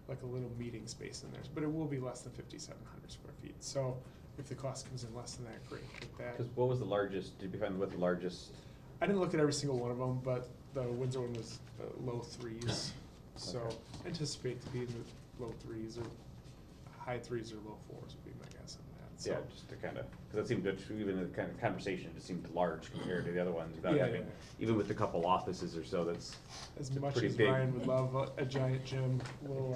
like a little meeting space in there. But it will be less than 5,700 square feet. So if the cost comes in less than that, great. Because what was the largest, did you find what the largest? I didn't look at every single one of them, but the Windsor one was low 3s. So Okay. anticipate to be in the low 3s or high 3s or low 4s would be my guess on that. So, Yeah, just to kind of, because that seemed, even in the kind of conversation, it just seemed large compared to the other ones. Without Yeah, having, even with a couple offices or so, that's as much pretty as big. Ryan would love a giant gym, we'll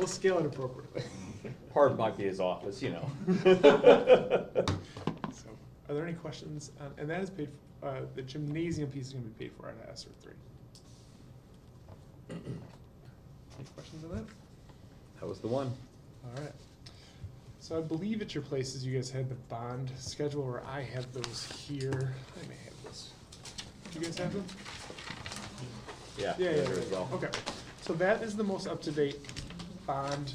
scale it appropriately. Part might be his office, So, are there any questions? And that is paid. The gymnasium piece is going to be paid for out of ESSER 3. Any questions on that? That was the one. All right. So I believe at your places you guys had the bond schedule, or I have those here. I may have this. Do you guys have them? Yeah, Yeah, there as well. Okay. So that is the most up-to-date bond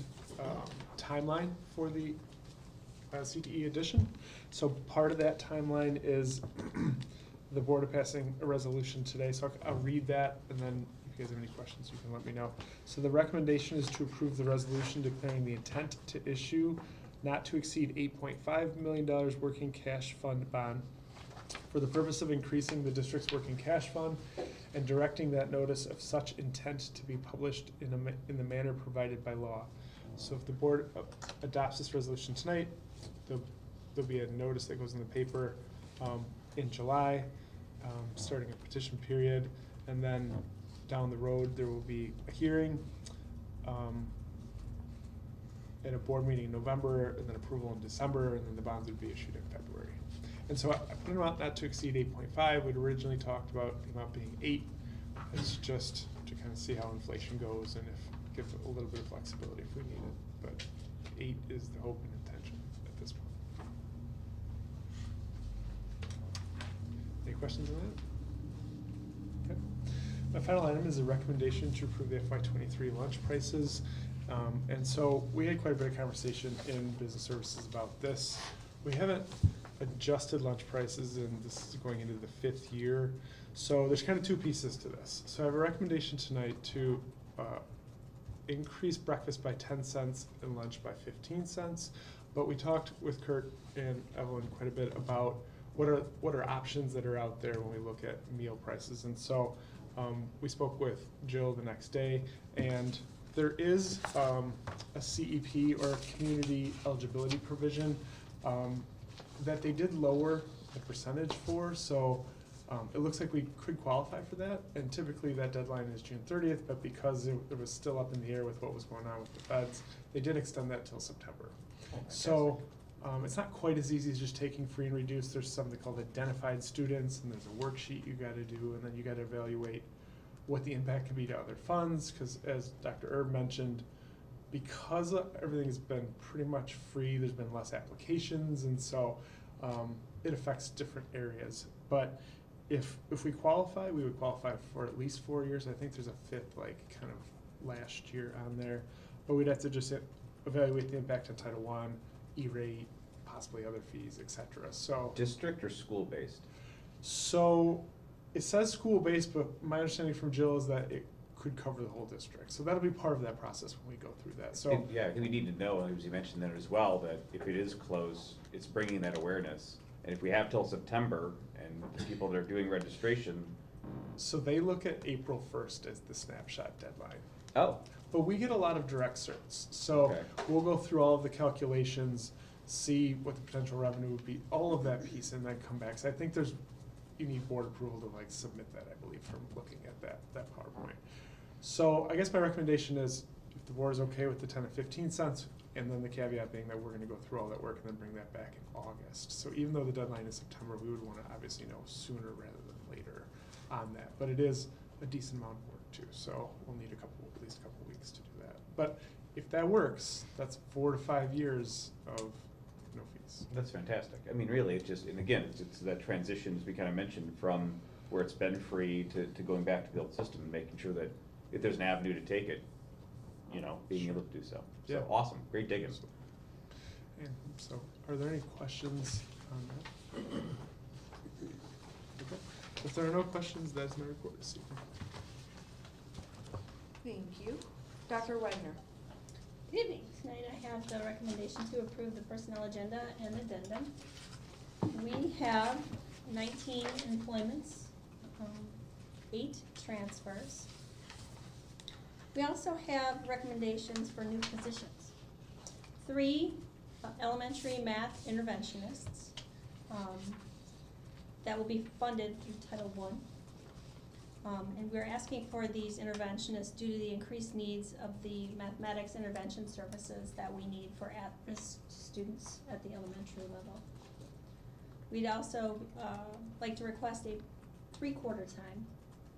timeline for the CTE edition. So part of that timeline is the board of passing a resolution today. So I'll read that, and then if you guys have any questions, you can let me know. So the recommendation is to approve the resolution declaring the intent to issue not to exceed $8.5 million working cash fund bond for the purpose of increasing the district's working cash fund and directing that notice of such intent to be published in the manner provided by law. So if the board adopts this resolution tonight, there'll be a notice that goes in the paper in July, starting a petition period, and then down the road there will be a hearing at a board meeting in November, and then approval in December, and then the bonds would be issued in February. And so I put an amount not to exceed 8.5. We'd originally talked about the amount being 8. It's just to kind of see how inflation goes and give a little bit of flexibility if we need it. But 8 is the hope and intention at this point. Any questions on that? Okay. My final item is a recommendation to approve the FY23 lunch prices. And so we had quite a bit of conversation in business services about this. We haven't adjusted lunch prices, and this is going into the 5th year. So there's kind of 2 pieces to this. So I have a recommendation tonight to increase breakfast by 10 cents and lunch by 15 cents. But we talked with Kurt and Evelyn quite a bit about what are options that are out there when we look at meal prices. And so we spoke with Jill the next day, and there is a CEP, or a community eligibility provision, that they did lower the percentage for. So it looks like we could qualify for that, and typically that deadline is June 30th, but because it was still up in the air with what was going on with the feds, they did extend that till September. So it's not quite as easy as just taking free and reduced. There's something called identified students, and there's a worksheet you gotta do, and then you gotta evaluate what the impact could be to other funds, because as Dr. Erb mentioned, because everything's been pretty much free, there's been less applications, and so it affects different areas. But if we qualify, we would qualify for at least 4 years. I think there's a 5th, like, kind of last year on there. But we'd have to just evaluate the impact on Title I, E-rate, possibly other fees, et cetera. So District or school-based? So it says school-based, but my understanding from Jill is that it could cover the whole district. So that'll be part of that process when we go through that. So Yeah, we need to know, as you mentioned that as well, that if it is close, it's bringing that awareness. And if we have till September, and the people that are doing registration. So they look at April 1st as the snapshot deadline. Oh. But we get a lot of direct certs. So Okay. we'll go through all of the calculations, see what the potential revenue would be, all of that piece, and then come back. So I think you need board approval to like submit that, I believe, from looking at that PowerPoint. So I guess my recommendation is, if the board is okay with the 10 or 15 cents, and then the caveat being that we're gonna go through all that work and then bring that back in August. So even though the deadline is September, we would wanna obviously know sooner rather than later on that. But it is a decent amount of work too, so we'll need at least a couple weeks to do that. But if that works, that's 4 to 5 years of no fees. That's fantastic. I mean, really, and again, it's that transition, as we kind of mentioned, from where it's been free to going back to the old system, and making sure that if there's an avenue to take it, being able to do so. Yeah. So, awesome, great digging. And so, are there any questions on that? Okay. If there are no questions, that's my report this evening. Thank you. Dr. Wagner. Good evening. Tonight I have the recommendation to approve the personnel agenda and addendum. We have 19 employments, 8 transfers. We also have recommendations for new positions. 3 elementary math interventionists that will be funded through Title I. And we're asking for these interventionists due to the increased needs of the mathematics intervention services that we need for at-risk students at the elementary level. We'd also like to request a 3/4 time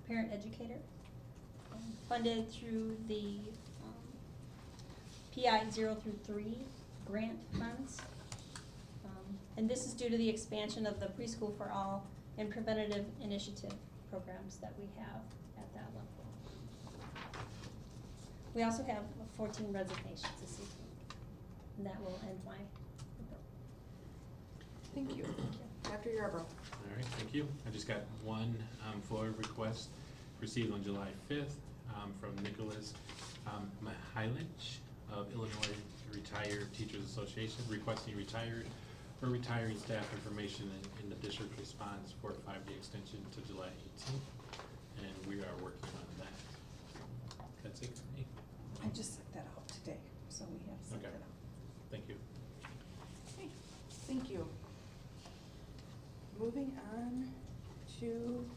parent educator funded through the PI 0 through 3 grant funds. And this is due to the expansion of the Preschool for All and preventative initiative programs that we have at that level. We also have 14 resignations this evening, and that will end my report. Thank you. Dr. Yarbrough. All right, thank you. I just got one FOIA request received on July 5th from Nicholas Mihailich of Illinois Retired Teachers Association, requesting retired or retiring staff information in the district response for a 5-day extension to July 18th, and we are working on that. That's it for me. I just sent that out today, so we have sent Okay. it out. Thank you. Okay, thank you. Moving on to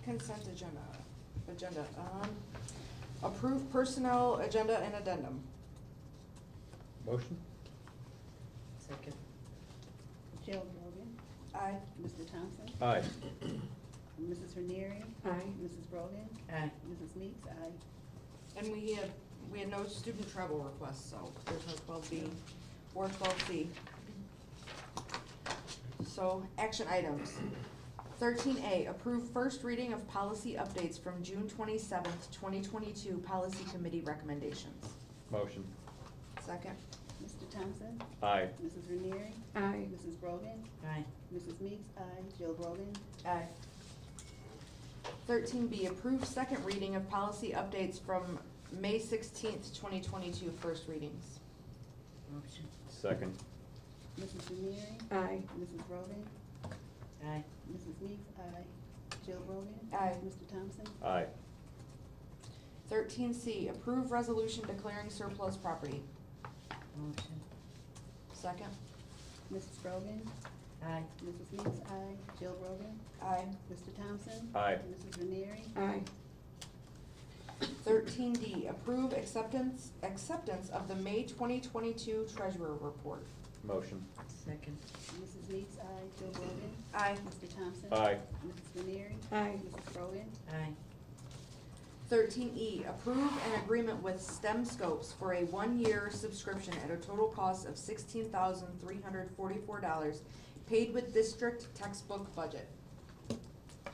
consent agenda. Approve personnel agenda and addendum. Motion? Second. Jill Brogan, Aye. Mr. Thompson, Aye. Mrs. Ranieri, Aye. Mrs. Brogan, Aye. Mrs. Meeks, aye. And we had no student travel requests, so there's no 12B or 12C. So, action items. 13A, approve first reading of policy updates from June 27th, 2022 policy committee recommendations. Motion. Second. Mr. Thompson? Aye. Mrs. Ranieri? Aye. Mrs. Brogan? Aye. Mrs. Meeks? Aye. Jill Brogan? Aye. 13B, approve second reading of policy updates from May 16th, 2022, first readings. Motion. Second. Mrs. Ranieri? Aye. Mrs. Brogan? Aye. Mrs. Meeks? Aye. Jill Brogan? Aye. Mr. Thompson? Aye. 13C, approve resolution declaring surplus property. Motion. Second. Mrs. Brogan? Aye. Mrs. Meeks? Aye. Jill Brogan? Aye. Mr. Thompson? Aye. Mrs. Ranieri? Aye. 13D, approve acceptance of the May 2022 treasurer report. Motion. Second. Mrs. Meeks? Aye. Jill Brogan? Aye. Mr. Thompson? Aye. Mrs. Ranieri? Aye. Mrs. Brogan? Aye. 13E, approve an agreement with STEM Scopes for a one-year subscription at a total cost of $16,344, paid with district textbook budget.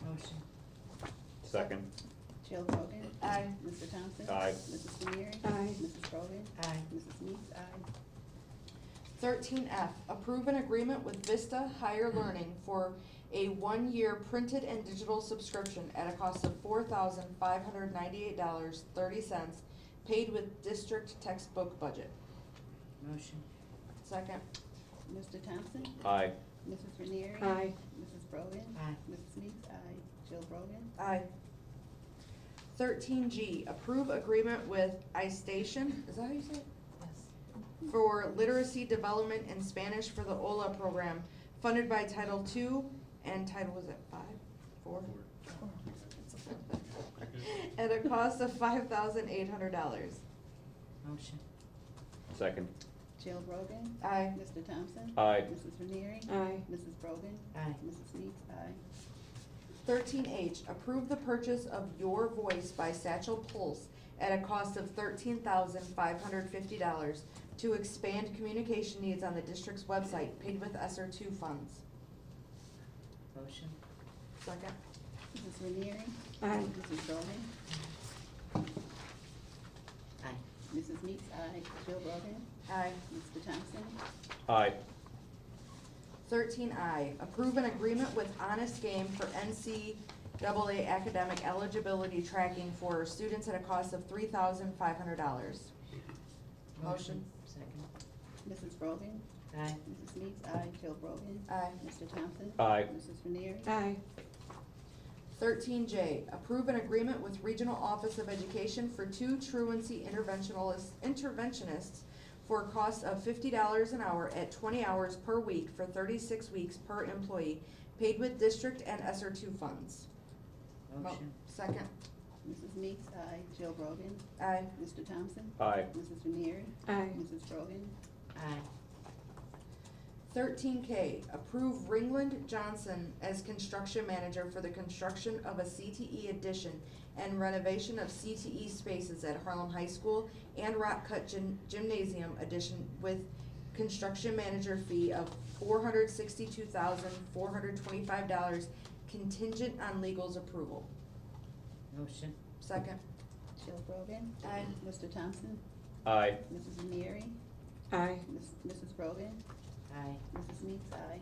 Motion. Second. Jill Brogan? Aye. Mr. Thompson? Aye. Mrs. Ranieri? Aye. Mrs. Brogan? Aye. Mrs. Meeks? Aye. 13F, approve an agreement with Vista Higher Learning for a one-year printed and digital subscription at a cost of $4,598.30, paid with district textbook budget. Motion. Second. Mr. Thompson? Aye. Mrs. Ranieri? Aye. Mrs. Brogan? Aye. Mrs. Meeks? Aye. Jill Brogan? Aye. 13G, approve agreement with iStation, is that how you say it? Yes. For literacy development in Spanish for the OLA program, funded by Title II and Title, was it 5? 4? At a cost of $5,800. Motion. Second. Jill Brogan? Aye. Mr. Thompson? Aye. Mrs. Ranieri? Aye. Mrs. Brogan? Aye. Mrs. Meeks? Aye. 13H, approve the purchase of Your Voice by Satchel Pulse at a cost of $13,550 to expand communication needs on the district's website, paid with SR2 funds. Motion. Second. Mrs. Ranieri? Aye. Mrs. Brogan? Aye. Mrs. Meeks? Aye. Jill Brogan? Aye. Mr. Thompson? Aye. 13I, approve an agreement with Honest Game for NCAA academic eligibility tracking for students at a cost of $3,500. Motion. Second. Mrs. Brogan? Aye. Mrs. Meeks? Aye. Jill Brogan? Aye. Mr. Thompson? Aye. Mrs. Ranieri? Aye. 13J, approve an agreement with Regional Office of Education for 2 truancy interventionists for a cost of $50 an hour at 20 hours per week for 36 weeks per employee, paid with district and SR2 funds. Motion. Second. Mrs. Meeks? Aye. Jill Brogan? Aye. Mr. Thompson? Aye. Mrs. Ranieri? Aye. Mrs. Brogan? Aye. 13K, approve Ringland Johnson as construction manager for the construction of a CTE addition and renovation of CTE spaces at Harlem High School and Rock Cut Gymnasium addition with construction manager fee of $462,425 contingent on legal's approval. Motion. Second. Jill Brogan? Aye. Mr. Thompson? Aye. Mrs. Ranieri? Aye. Mrs. Brogan? Aye. Mrs. Meeks? Aye.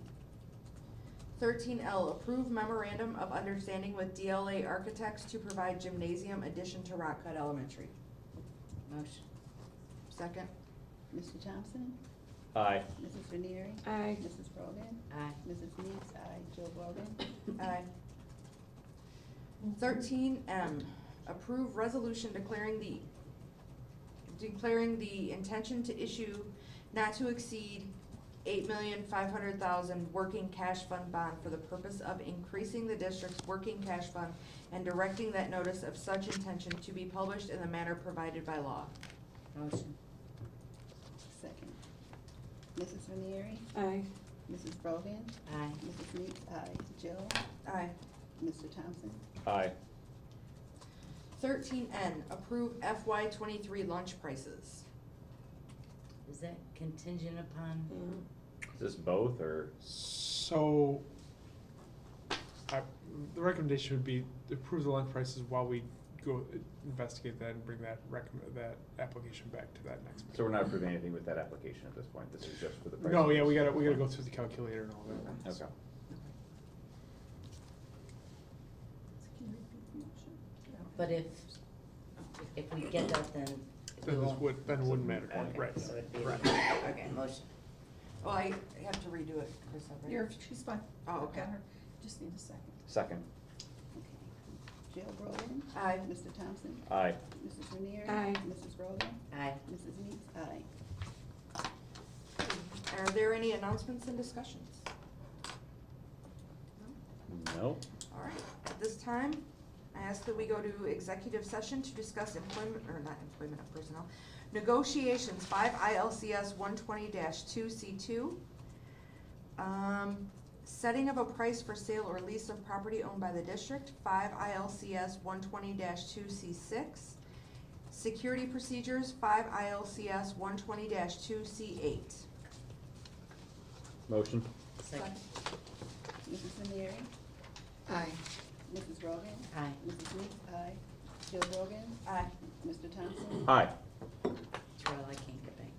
13L, approve memorandum of understanding with DLA Architects to provide gymnasium addition to Rock Cut Elementary. Motion. Second. Mr. Thompson? Aye. Mrs. Ranieri? Aye. Mrs. Brogan? Aye. Mrs. Meeks? Aye. Jill Brogan? Aye. 13M, approve resolution declaring the intention to issue not to exceed $8,500,000 working cash fund bond for the purpose of increasing the district's working cash fund and directing that notice of such intention to be published in the manner provided by law. Motion. Second. Mrs. Ranieri? Aye. Mrs. Brogan? Aye. Mrs. Meeks? Aye. Jill? Aye. Mr. Thompson? Aye. 13N, approve FY23 lunch prices. Is that contingent upon? Is this both or? So, the recommendation would be to approve the lunch prices while we go investigate that and bring that that application back to that next. So we're not approving anything with that application at this point, this is just for the price? No, yeah, we gotta go through the calculator and all that. Okay. Can you repeat the motion? But if we get that, then we Then won't. it wouldn't matter, Okay, right, so it'd be, right. okay, motion. Well, I have to redo it, Chris, right? She's fine. Oh, I've okay. got her. Just need a second. Second. Okay. Jill Brogan? Aye. Mr. Thompson? Aye. Mrs. Renier? Aye. Mrs. Brogan? Aye. Mrs. Meeks? Aye. Are there any announcements and discussions? No? All right, at this time, I ask that we go to executive session to discuss employment, or not employment of personnel, negotiations, 5 ILCS 120-2C2. Setting of a price for sale or lease of property owned by the district, 5 ILCS 120-2C6. Security procedures, 5 ILCS 120-2C8. Motion? Second. Mrs. Renier? Aye. Mrs. Brogan? Aye. Mrs. Meeks? Aye. Jill Brogan? Aye. Mr. Thompson? Aye. Terrell, I can't get back